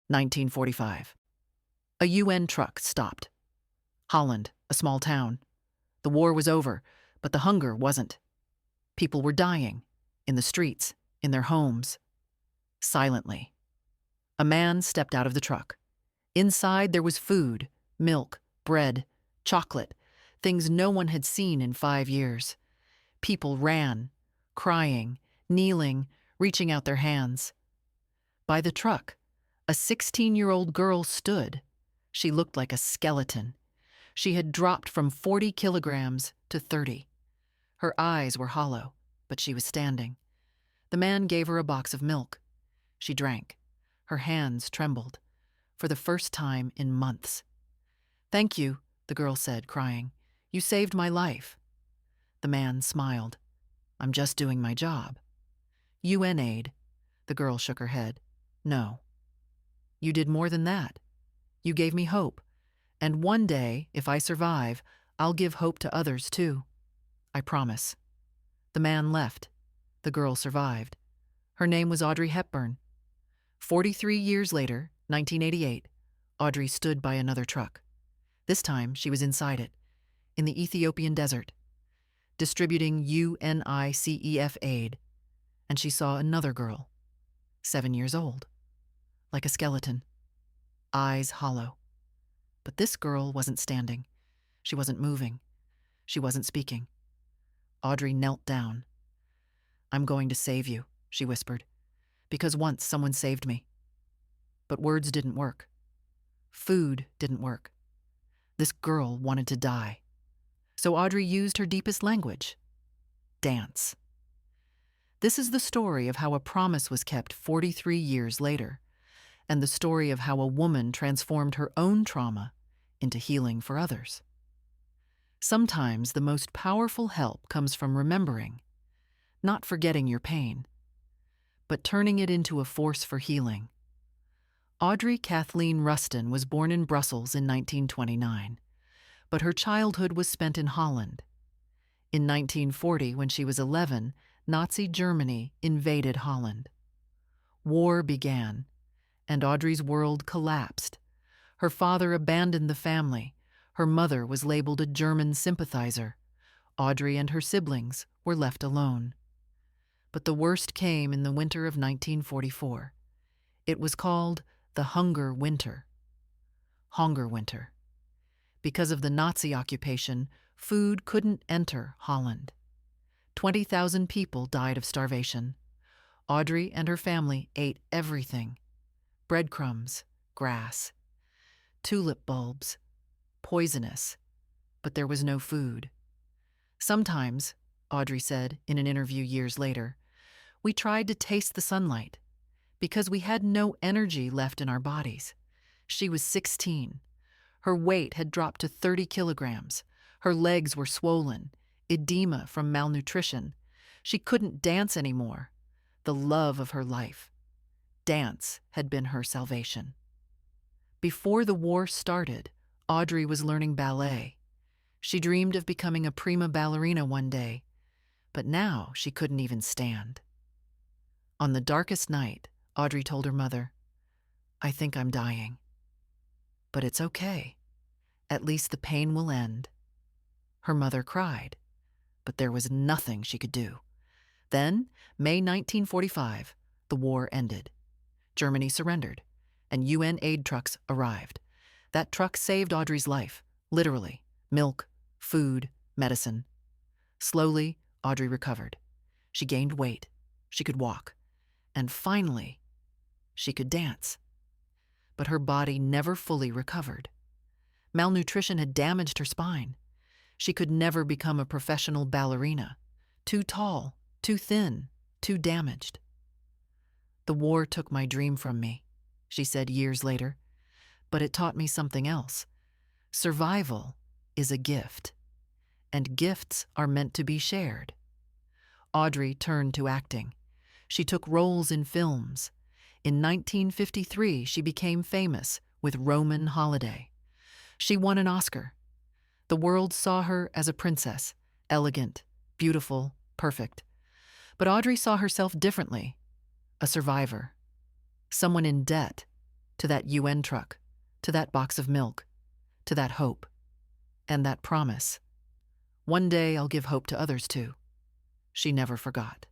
1945. A UN truck stopped. Holland, a small town. The war was over, but the hunger wasn't. People were dying, in the streets, in their homes, silently. A man stepped out of the truck. Inside there was food, milk, bread, chocolate, things no one had seen in 5 years. People ran, crying, kneeling, reaching out their hands. By the truck, a 16-year-old girl stood. She looked like a skeleton. She had dropped from 40 kilograms to 30. Her eyes were hollow, but she was standing. The man gave her a box of milk. She drank. Her hands trembled, for the first time in months. "Thank you," the girl said, crying. "You saved my life." The man smiled. "I'm just doing my job." "UN aid." The girl shook her head. "No." "You did more than that. You gave me hope. And one day, if I survive, I'll give hope to others too. I promise." The man left. The girl survived. Her name was Audrey Hepburn. 43 years later, 1988, Audrey stood by another truck. This time, she was inside it, in the Ethiopian desert, distributing UNICEF aid. And she saw another girl, 7 years old, like a skeleton, eyes hollow. But this girl wasn't standing. She wasn't moving. She wasn't speaking. Audrey knelt down. "I'm going to save you," she whispered, "because once someone saved me." But words didn't work. Food didn't work. This girl wanted to die. So Audrey used her deepest language: dance. This is the story of how a promise was kept 43 years later, and the story of how a woman transformed her own trauma into healing for others. Sometimes the most powerful help comes from remembering, not forgetting your pain, but turning it into a force for healing. Audrey Kathleen Rustin was born in Brussels in 1929, but her childhood was spent in Holland. In 1940, when she was 11, Nazi Germany invaded Holland. War began, and Audrey's world collapsed. Her father abandoned the family. Her mother was labeled a German sympathizer. Audrey and her siblings were left alone. But the worst came in the winter of 1944. It was called the Hunger Winter. Hunger Winter. Because of the Nazi occupation, food couldn't enter Holland. 20,000 people died of starvation. Audrey and her family ate everything: breadcrumbs, grass, tulip bulbs, poisonous, but there was no food. "Sometimes," Audrey said in an interview years later, "we tried to taste the sunlight because we had no energy left in our bodies." She was 16. Her weight had dropped to 30 kilograms. Her legs were swollen, edema from malnutrition. She couldn't dance anymore. The love of her life. Dance had been her salvation. Before the war started, Audrey was learning ballet. She dreamed of becoming a prima ballerina one day, but now she couldn't even stand. On the darkest night, Audrey told her mother, "I think I'm dying. But it's okay. At least the pain will end." Her mother cried, but there was nothing she could do. Then, May 1945, the war ended. Germany surrendered, and UN aid trucks arrived. That truck saved Audrey's life, literally. Milk, food, medicine. Slowly, Audrey recovered. She gained weight. She could walk. And finally, she could dance. But her body never fully recovered. Malnutrition had damaged her spine. She could never become a professional ballerina. Too tall, too thin, too damaged. "The war took my dream from me," she said years later, "but it taught me something else. Survival is a gift, and gifts are meant to be shared." Audrey turned to acting. She took roles in films. In 1953, she became famous with Roman Holiday. She won an Oscar. The world saw her as a princess, elegant, beautiful, perfect. But Audrey saw herself differently: a survivor, someone in debt, to that UN truck, to that box of milk, to that hope, and that promise. One day I'll give hope to others too. She never forgot.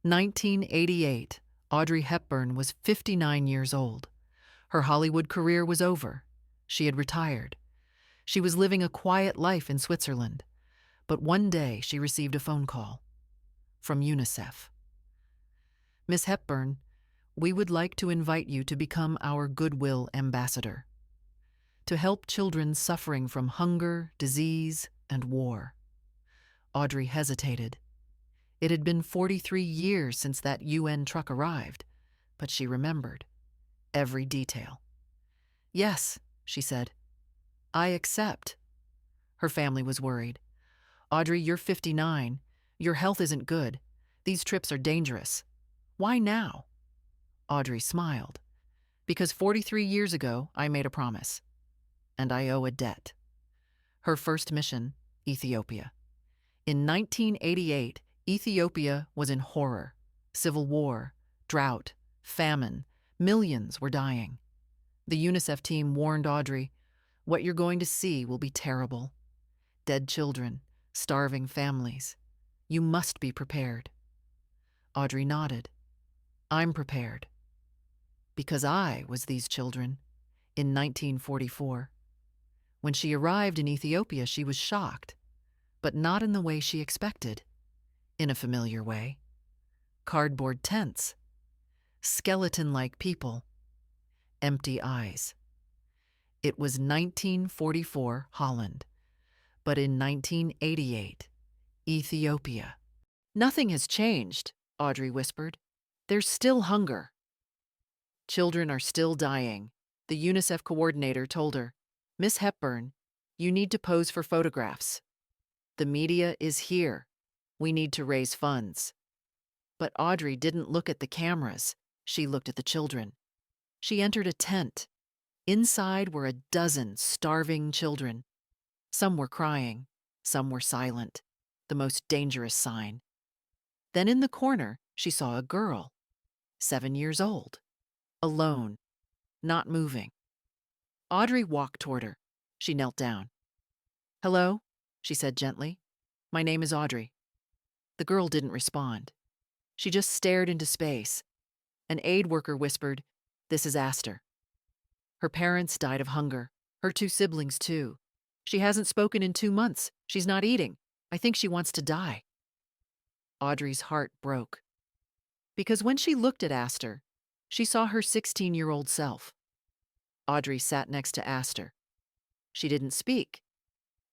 1988, Audrey Hepburn was 59 years old. Her Hollywood career was over. She had retired. She was living a quiet life in Switzerland. But one day she received a phone call from UNICEF. Miss Hepburn, we would like to invite you to become our Goodwill Ambassador, to help children suffering from hunger, disease, and war. Audrey hesitated. It had been 43 years since that UN truck arrived, but she remembered every detail. Yes, she said, I accept. Her family was worried. Audrey, you're 59. Your health isn't good. These trips are dangerous. Why now? Audrey smiled. Because 43 years ago, I made a promise. And I owe a debt. Her first mission, Ethiopia. In 1988, Ethiopia was in horror. Civil war, drought, famine. Millions were dying. The UNICEF team warned Audrey, what you're going to see will be terrible. Dead children, starving families. You must be prepared. Audrey nodded. I'm prepared. Because I was these children in 1944. When she arrived in Ethiopia, she was shocked, but not in the way she expected. In a familiar way. Cardboard tents. Skeleton-like people. Empty eyes. It was 1944 Holland, but in 1988, Ethiopia. Nothing has changed, Audrey whispered. There's still hunger. Children are still dying, the UNICEF coordinator told her. Miss Hepburn, you need to pose for photographs. The media is here. We need to raise funds. But Audrey didn't look at the cameras. She looked at the children. She entered a tent. Inside were a dozen starving children. Some were crying. Some were silent. The most dangerous sign. Then in the corner, she saw a girl, 7 years old, alone, not moving. Audrey walked toward her. She knelt down. Hello, she said gently. My name is Audrey. The girl didn't respond. She just stared into space. An aid worker whispered, This is Aster. Her parents died of hunger. Her 2 siblings, too. She hasn't spoken in 2 months. She's not eating. I think she wants to die. Audrey's heart broke. Because when she looked at Aster, she saw her 16-year-old self. Audrey sat next to Aster. She didn't speak.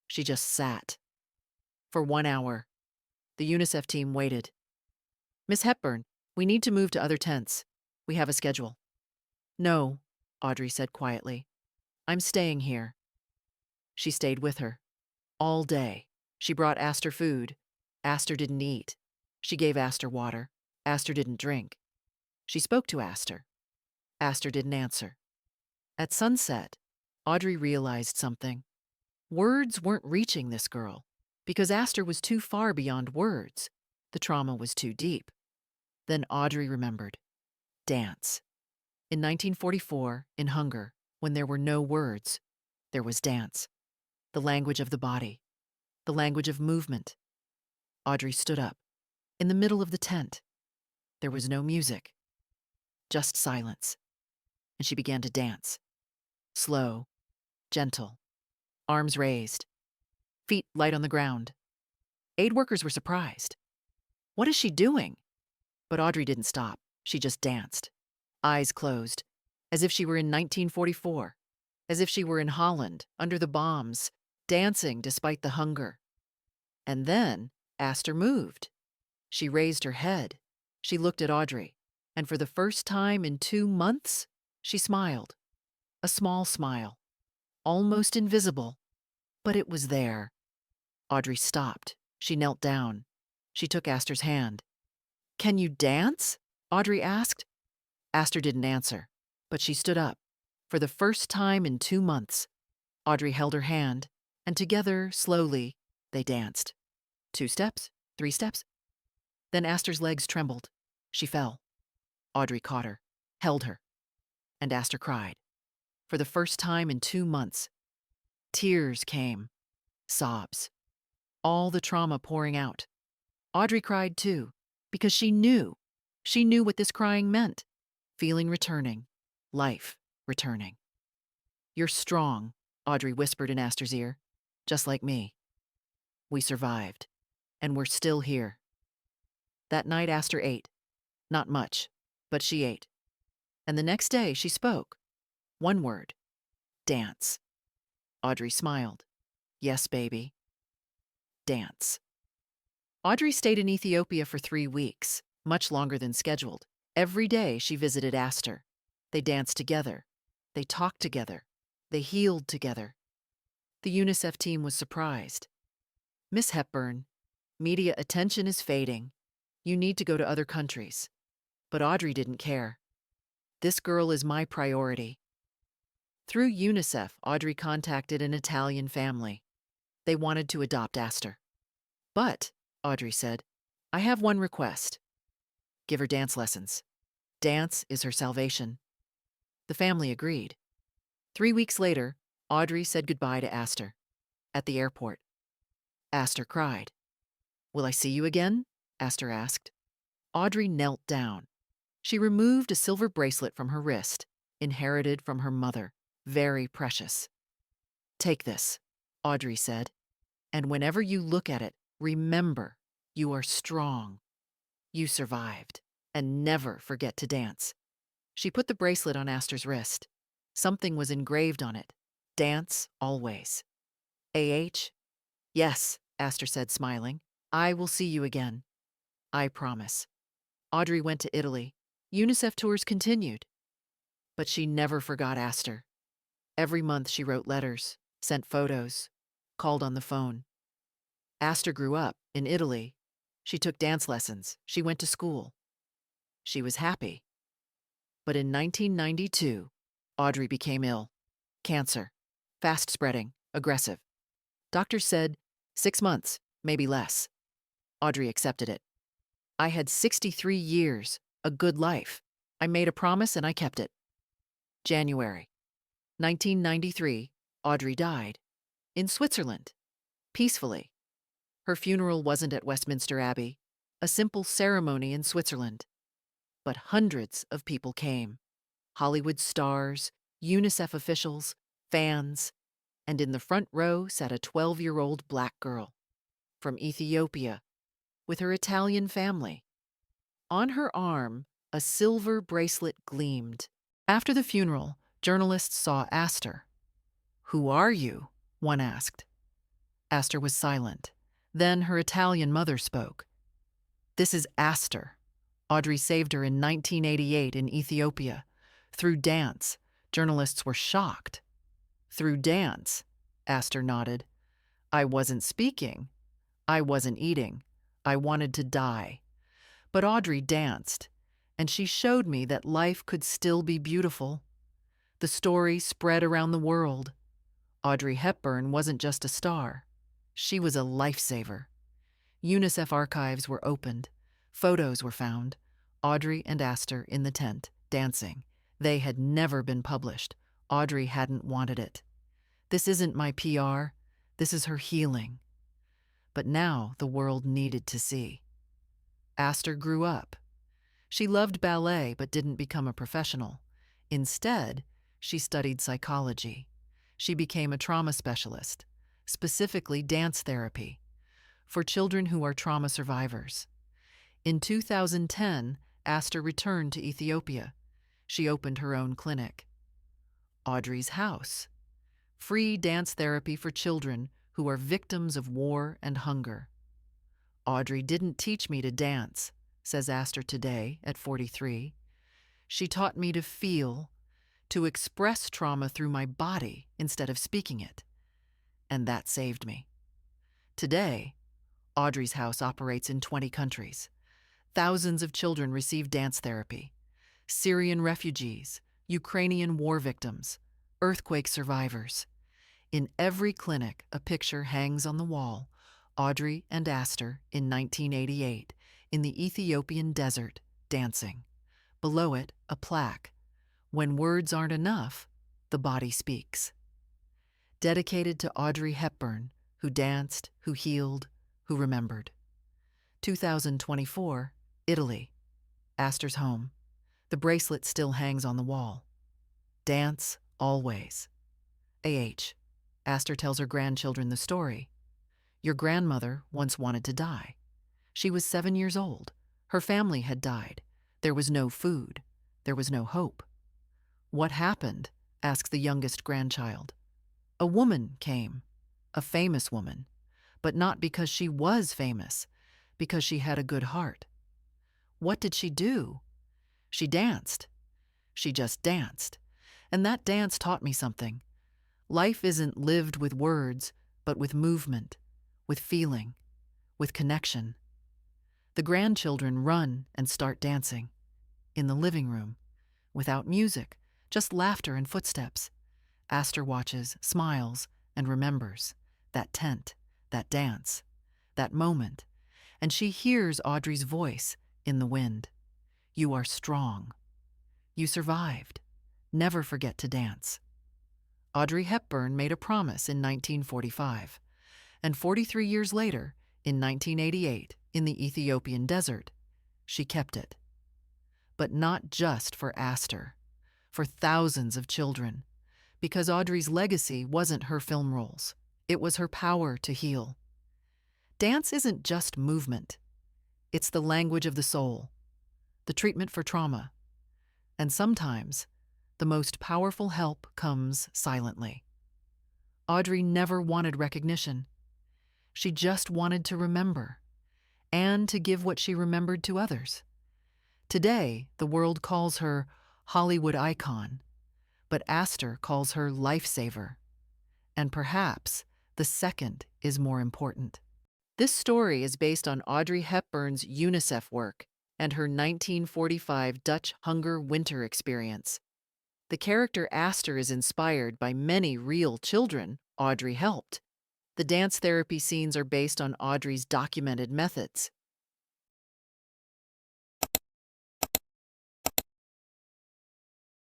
She just sat. For 1 hour. The UNICEF team waited. Miss Hepburn, we need to move to other tents. We have a schedule. No, Audrey said quietly. I'm staying here. She stayed with her. All day. She brought Aster food. Aster didn't eat. She gave Aster water. Aster didn't drink. She spoke to Aster. Aster didn't answer. At sunset, Audrey realized something. Words weren't reaching this girl, because Aster was too far beyond words. The trauma was too deep. Then Audrey remembered. Dance. In 1944, in hunger, when there were no words, there was dance. The language of the body. The language of movement. Audrey stood up. In the middle of the tent. There was no music. Just silence. And she began to dance. Slow. Gentle. Arms raised. Feet light on the ground. Aid workers were surprised. What is she doing? But Audrey didn't stop. She just danced. Eyes closed. As if she were in 1944. As if she were in Holland, under the bombs, dancing despite the hunger. And then Aster moved. She raised her head. She looked at Audrey. And for the first time in 2 months, she smiled. A small smile. Almost invisible. But it was there. Audrey stopped. She knelt down. She took Aster's hand. Can you dance? Audrey asked. Aster didn't answer, but she stood up. For the first time in 2 months, Audrey held her hand, and together, slowly, they danced. 2 steps, 3 steps. Then Aster's legs trembled. She fell. Audrey caught her, held her. And Aster cried. For the first time in 2 months, tears came, sobs, all the trauma pouring out. Audrey cried too, because she knew. She knew what this crying meant. Feeling returning, life returning. You're strong, Audrey whispered in Aster's ear, just like me. We survived, and we're still here. That night Aster ate. Not much, but she ate. And the next day she spoke. One word. Dance. Audrey smiled. Yes, baby. Dance. Audrey stayed in Ethiopia for 3 weeks, much longer than scheduled. Every day she visited Aster. They danced together. They talked together. They healed together. The UNICEF team was surprised. Miss Hepburn, media attention is fading. You need to go to other countries. But Audrey didn't care. This girl is my priority. Through UNICEF, Audrey contacted an Italian family. They wanted to adopt Aster. But, Audrey said, I have one request. Give her dance lessons. Dance is her salvation. The family agreed. 3 weeks later, Audrey said goodbye to Aster. At the airport. Aster cried. Will I see you again? Aster asked. Audrey knelt down. She removed a silver bracelet from her wrist, inherited from her mother, very precious. Take this, Audrey said, and whenever you look at it, remember you are strong. You survived, and never forget to dance. She put the bracelet on Aster's wrist. Something was engraved on it. Dance always. AH? Yes, Aster said, smiling. I will see you again. I promise. Audrey went to Italy. UNICEF tours continued. But she never forgot Aster. Every month she wrote letters, sent photos, called on the phone. Aster grew up in Italy. She took dance lessons. She went to school. She was happy. But in 1992, Audrey became ill. Cancer. Fast spreading. Aggressive. Doctors said 6 months, maybe less. Audrey accepted it. I had 63 years, a good life. I made a promise and I kept it. January 1993, Audrey died. In Switzerland. Peacefully. Her funeral wasn't at Westminster Abbey, a simple ceremony in Switzerland. But hundreds of people came. Hollywood stars, UNICEF officials, fans, and in the front row sat a 12-year-old black girl from Ethiopia with her Italian family. On her arm, a silver bracelet gleamed. After the funeral, journalists saw Aster. Who are you? One asked. Aster was silent. Then her Italian mother spoke. This is Aster. Audrey saved her in 1988 in Ethiopia. Through dance, journalists were shocked. Through dance, Aster nodded. I wasn't speaking. I wasn't eating. I wanted to die. But Audrey danced, and she showed me that life could still be beautiful. The story spread around the world. Audrey Hepburn wasn't just a star. She was a lifesaver. UNICEF archives were opened. Photos were found. Audrey and Aster in the tent, dancing. They had never been published. Audrey hadn't wanted it. This isn't my PR. This is her healing. But now the world needed to see. Aster grew up. She loved ballet but didn't become a professional. Instead, she studied psychology. She became a trauma specialist, specifically dance therapy, for children who are trauma survivors. In 2010, Aster returned to Ethiopia. She opened her own clinic. Audrey's House, free dance therapy for children who are victims of war and hunger. Audrey didn't teach me to dance, says Aster today at 43. She taught me to feel, to express trauma through my body instead of speaking it. And that saved me. Today, Audrey's House operates in 20 countries. Thousands of children receive dance therapy. Syrian refugees, Ukrainian war victims, earthquake survivors. In every clinic, a picture hangs on the wall. Audrey and Aster in 1988, in the Ethiopian desert, dancing. Below it, a plaque. When words aren't enough, the body speaks. Dedicated to Audrey Hepburn, who danced, who healed, who remembered. 2024, Italy. Aster's home. The bracelet still hangs on the wall. Dance, always. Aster tells her grandchildren the story. Your grandmother once wanted to die. She was 7 years old. Her family had died. There was no food. There was no hope. What happened? Asks the youngest grandchild. A woman came, a famous woman, but not because she was famous, because she had a good heart. What did she do? She danced. She just danced. And that dance taught me something. Life isn't lived with words, but with movement, with feeling, with connection. The grandchildren run and start dancing. In the living room, without music, just laughter and footsteps. Aster watches, smiles, and remembers that tent, that dance, that moment, and she hears Audrey's voice in the wind. You are strong. You survived. Never forget to dance. Audrey Hepburn made a promise in 1945, and 43 years later, in 1988, in the Ethiopian desert, she kept it. But not just for Aster, for thousands of children, because Audrey's legacy wasn't her film roles. It was her power to heal. Dance isn't just movement. It's the language of the soul, the treatment for trauma. And sometimes, the most powerful help comes silently. Audrey never wanted recognition. She just wanted to remember, and to give what she remembered to others. Today, the world calls her Hollywood icon, but Aster calls her lifesaver. And perhaps the second is more important. This story is based on Audrey Hepburn's UNICEF work and her 1945 Dutch hunger winter experience. The character Aster is inspired by many real children Audrey helped. The dance therapy scenes are based on Audrey's documented methods.